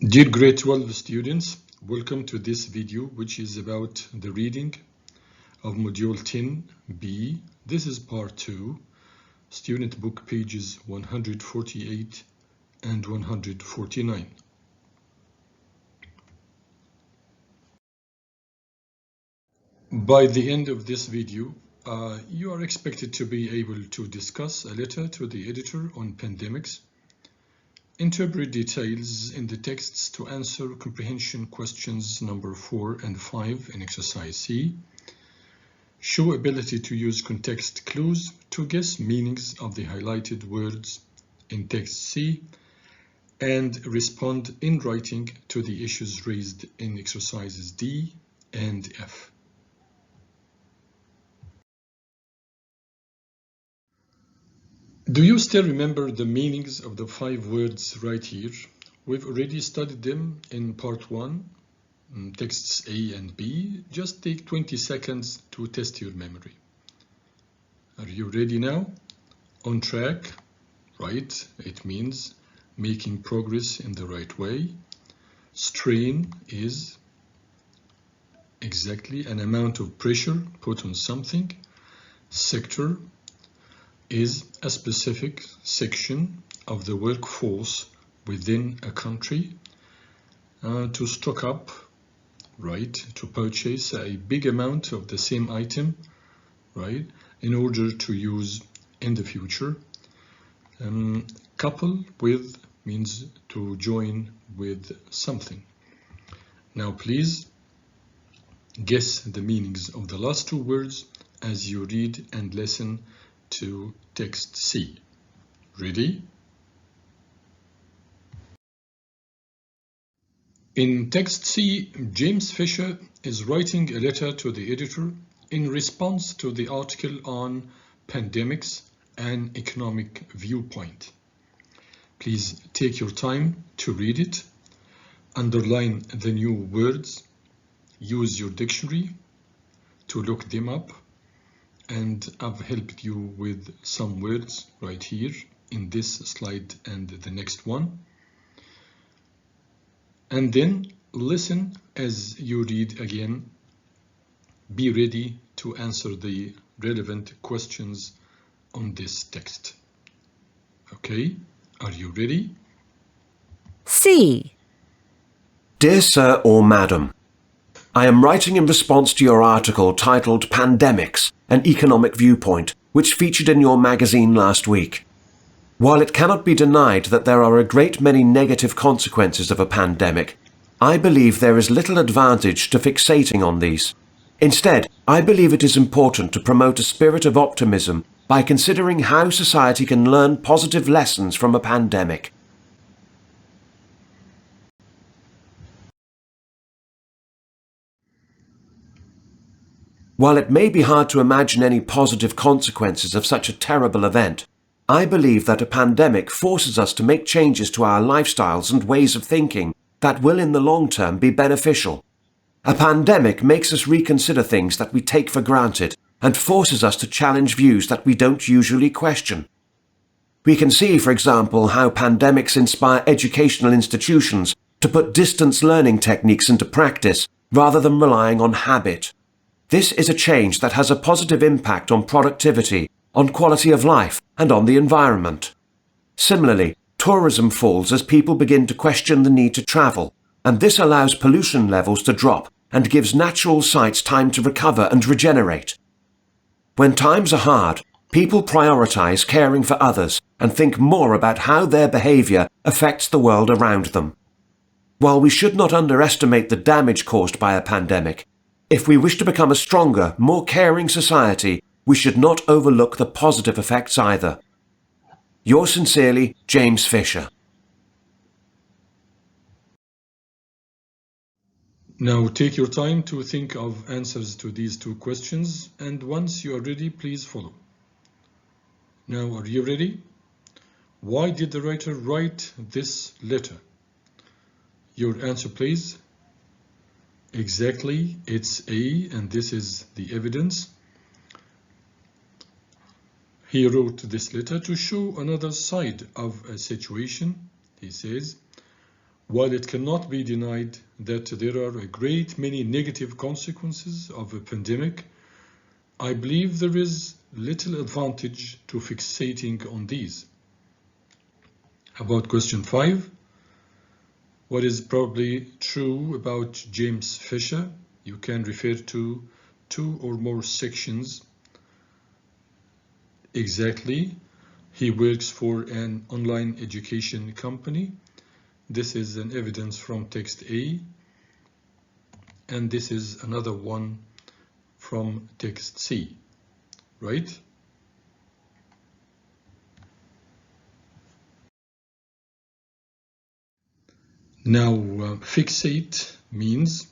Dear grade 12 students, welcome to this video which is about the reading of module 10b. This is part 2, student book pages 148 and 149. By the end of this video, you are expected to be able to discuss a letter to the editor on pandemics, interpret details in the texts to answer comprehension questions number 4 and 5 in exercise C, show ability to use context clues to guess meanings of the highlighted words in text C, and respond in writing to the issues raised in exercises D and F. Do you still remember the meanings of the 5 words right here? We've already studied them in part 1, texts A and B. Just take 20 seconds to test your memory. Are you ready now? On track, right? It means making progress in the right way. Strain is exactly an amount of pressure put on something. Sector is a specific section of the workforce within a country. To stock up, right, to purchase a big amount of the same item, right, in order to use in the future. Couple with means to join with something. Now please guess the meanings of the last 2 words as you read and listen to text C. Ready? In text C, James Fisher is writing a letter to the editor in response to the article on pandemics and economic viewpoint. Please take your time to read it, underline the new words, use your dictionary to look them up, and I've helped you with some words right here in this slide and the next one. And then listen as you read again. Be ready to answer the relevant questions on this text. Okay, are you ready? C. Dear Sir or Madam, I am writing in response to your article titled Pandemics, an Economic Viewpoint, which featured in your magazine last week. While it cannot be denied that there are a great many negative consequences of a pandemic, I believe there is little advantage to fixating on these. Instead, I believe it is important to promote a spirit of optimism by considering how society can learn positive lessons from a pandemic. While it may be hard to imagine any positive consequences of such a terrible event, I believe that a pandemic forces us to make changes to our lifestyles and ways of thinking that will in the long term be beneficial. A pandemic makes us reconsider things that we take for granted and forces us to challenge views that we don't usually question. We can see, for example, how pandemics inspire educational institutions to put distance learning techniques into practice rather than relying on habit. This is a change that has a positive impact on productivity, on quality of life, and on the environment. Similarly, tourism falls as people begin to question the need to travel, and this allows pollution levels to drop and gives natural sites time to recover and regenerate. When times are hard, people prioritize caring for others and think more about how their behavior affects the world around them. While we should not underestimate the damage caused by a pandemic, if we wish to become a stronger, more caring society, we should not overlook the positive effects either. Yours sincerely, James Fisher. Now take your time to think of answers to these 2 questions, and once you are ready, please follow. Now, are you ready? Why did the writer write this letter? Your answer, please. Exactly, it's A, and this is the evidence. He wrote this letter to show another side of a situation. He says, While it cannot be denied that there are a great many negative consequences of a pandemic, I believe there is little advantage to fixating on these. About question 5, what is probably true about James Fisher? You can refer to 2 or more sections. Exactly, he works for an online education company. This is an evidence from text A, and this is another one from text C, right? Now, fixate means,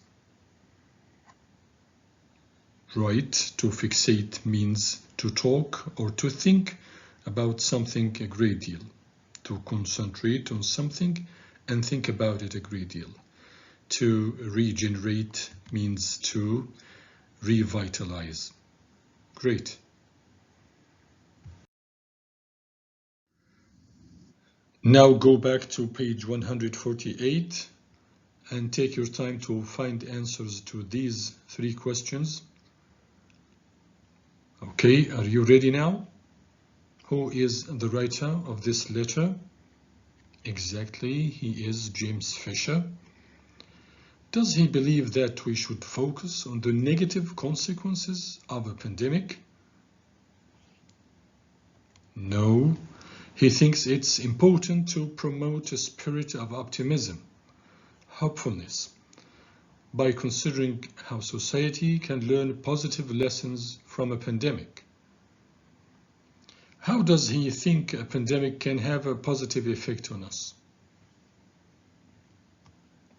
right? To fixate means to talk or to think about something a great deal, to concentrate on something and think about it a great deal. To regenerate means to revitalize. Great. Now go back to page 148 and take your time to find answers to these 3 questions. Okay, are you ready now? Who is the writer of this letter? Exactly, he is James Fisher. Does he believe that we should focus on the negative consequences of a pandemic? No, he thinks it's important to promote a spirit of optimism, hopefulness, by considering how society can learn positive lessons from a pandemic. How does he think a pandemic can have a positive effect on us?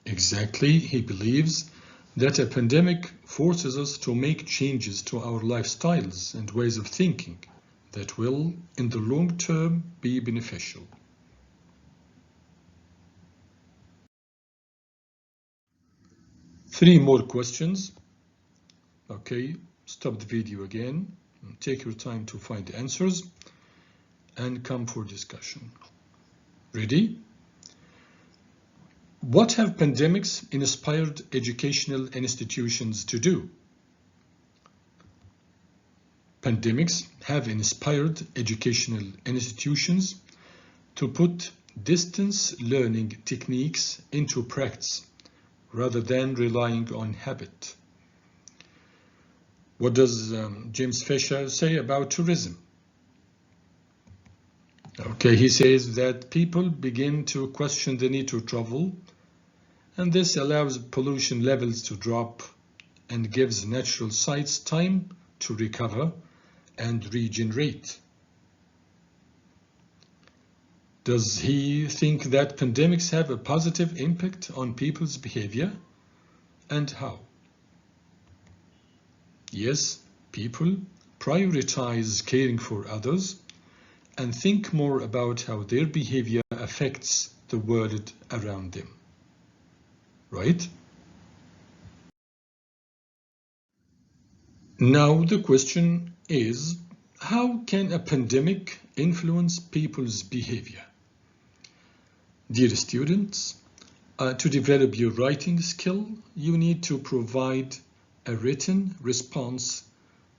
Exactly, he believes that a pandemic forces us to make changes to our lifestyles and ways of thinking that will, in the long term, be beneficial. Three more questions. Okay, stop the video again, take your time to find the answers, and come for discussion. Ready? What have pandemics inspired educational institutions to do? Pandemics have inspired educational institutions to put distance learning techniques into practice rather than relying on habit. What does James Fisher say about tourism? Okay, he says that people begin to question the need to travel, and this allows pollution levels to drop and gives natural sites time to recover and regenerate. Does he think that pandemics have a positive impact on people's behavior, and how? Yes, people prioritize caring for others and think more about how their behavior affects the world around them. Right? Now the question is, how can a pandemic influence people's behavior? Dear students, to develop your writing skill, you need to provide a written response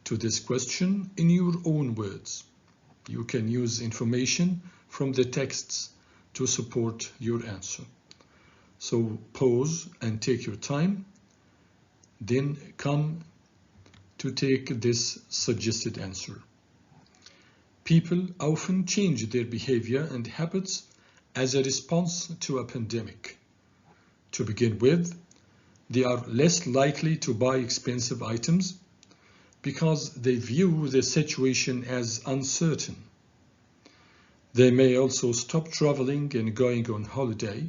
to this question in your own words. You can use information from the texts to support your answer. So pause and take your time, then come to take this suggested answer. People often change their behavior and habits as a response to a pandemic. To begin with, they are less likely to buy expensive items because they view the situation as uncertain. They may also stop traveling and going on holiday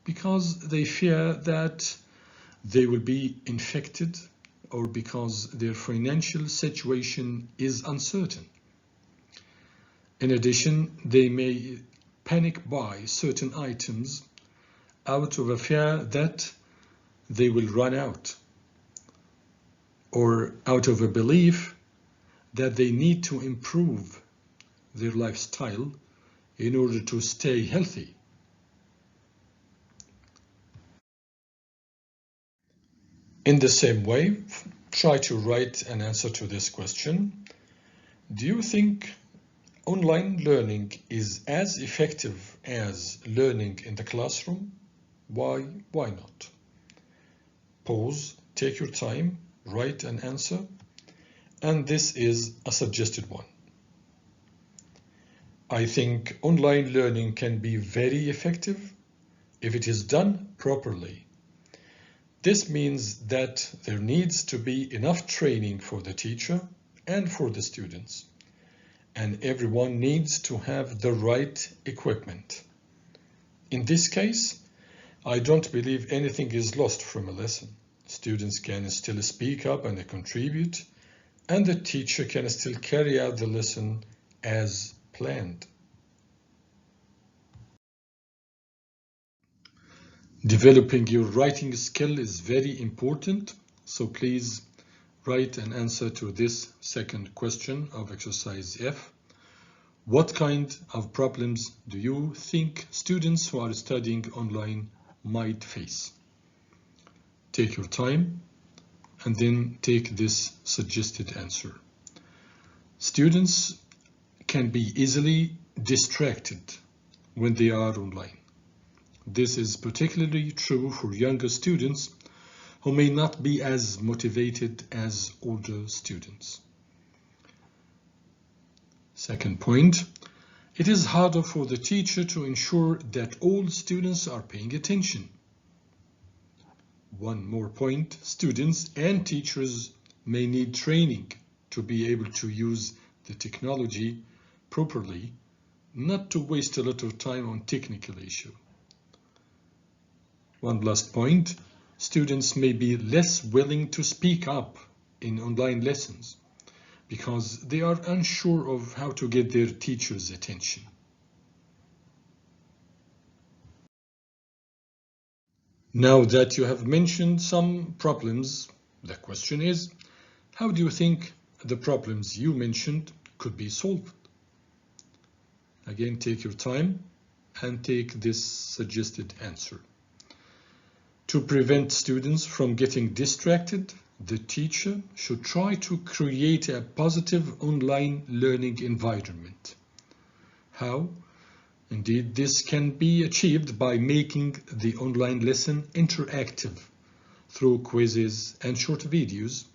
because they fear that they will be infected or because their financial situation is uncertain. In addition, they may panic buy certain items out of a fear that they will run out, or out of a belief that they need to improve their lifestyle in order to stay healthy. In the same way, try to write an answer to this question. Do you think online learning is as effective as learning in the classroom? Why not? Pause, take your time, write an answer, and this is a suggested one. I think online learning can be very effective if it is done properly. This means that there needs to be enough training for the teacher and for the students, and everyone needs to have the right equipment. In this case, I don't believe anything is lost from a lesson. Students can still speak up and contribute, and the teacher can still carry out the lesson as planned. Developing your writing skill is very important, so please write an answer to this second question of exercise F. What kind of problems do you think students who are studying online might face? Take your time and then take this suggested answer. Students can be easily distracted when they are online. This is particularly true for younger students who may not be as motivated as older students. Second point, it is harder for the teacher to ensure that all students are paying attention. One more point, students and teachers may need training to be able to use the technology properly, not to waste a lot of time on technical issues. One last point, students may be less willing to speak up in online lessons because they are unsure of how to get their teacher's attention. Now that you have mentioned some problems, the question is, how do you think the problems you mentioned could be solved? Again, take your time and take this suggested answer. To prevent students from getting distracted, the teacher should try to create a positive online learning environment. How? Indeed, this can be achieved by making the online lesson interactive through quizzes and short videos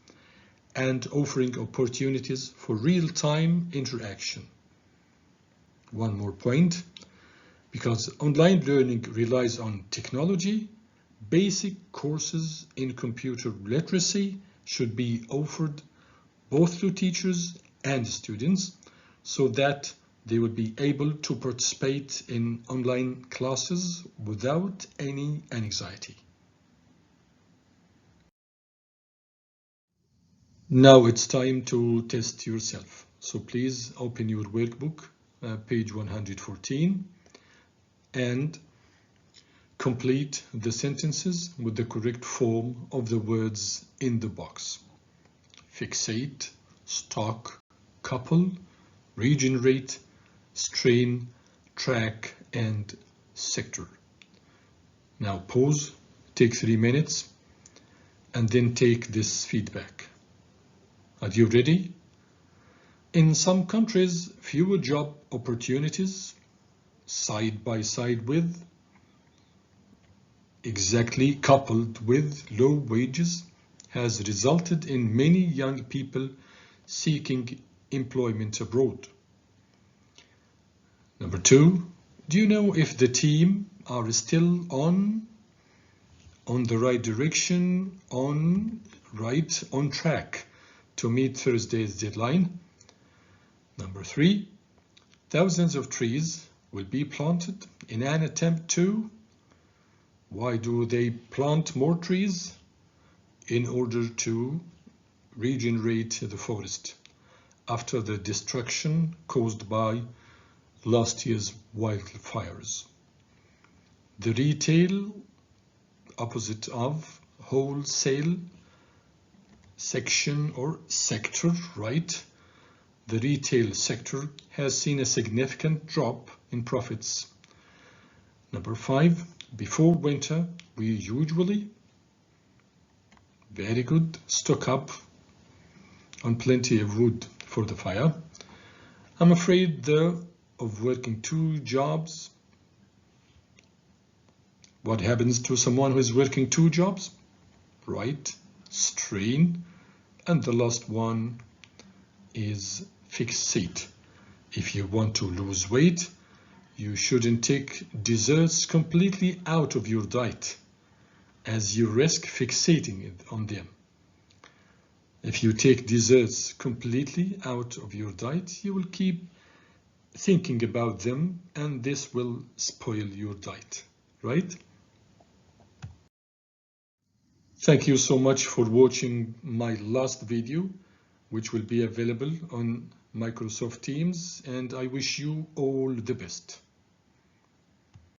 and offering opportunities for real-time interaction. One more point, because online learning relies on technology, basic courses in computer literacy should be offered both to teachers and students so that they will be able to participate in online classes without any anxiety. Now it's time to test yourself. So please open your workbook, page 114, and complete the sentences with the correct form of the words in the box. Fixate, stock, couple, regenerate, strain, track, and sector. Now pause, take 3 minutes, and then take this feedback. Are you ready? In some countries, fewer job opportunities, side by side with, exactly coupled with low wages, has resulted in many young people seeking employment abroad. Number 2, do you know if the team are still on the right direction, on track to meet Thursday's deadline? Number 3, thousands of trees will be planted in an attempt to. Why do they plant more trees? In order to regenerate the forest after the destruction caused by last year's wildfires. The retail, opposite of wholesale, section or sector, right? The retail sector has seen a significant drop in profits. Number 5, before winter, we usually Very good. Stock up on plenty of wood for the fire. I'm afraid though of working 2 jobs. What happens to someone who is working 2 jobs? Right, strain. And the last one is fixate. If you want to lose weight, you shouldn't take desserts completely out of your diet, as you risk fixating on them. If you take desserts completely out of your diet, you will keep thinking about them, and this will spoil your diet, right? Thank you so much for watching my last video, which will be available on Microsoft Teams, and I wish you all the best.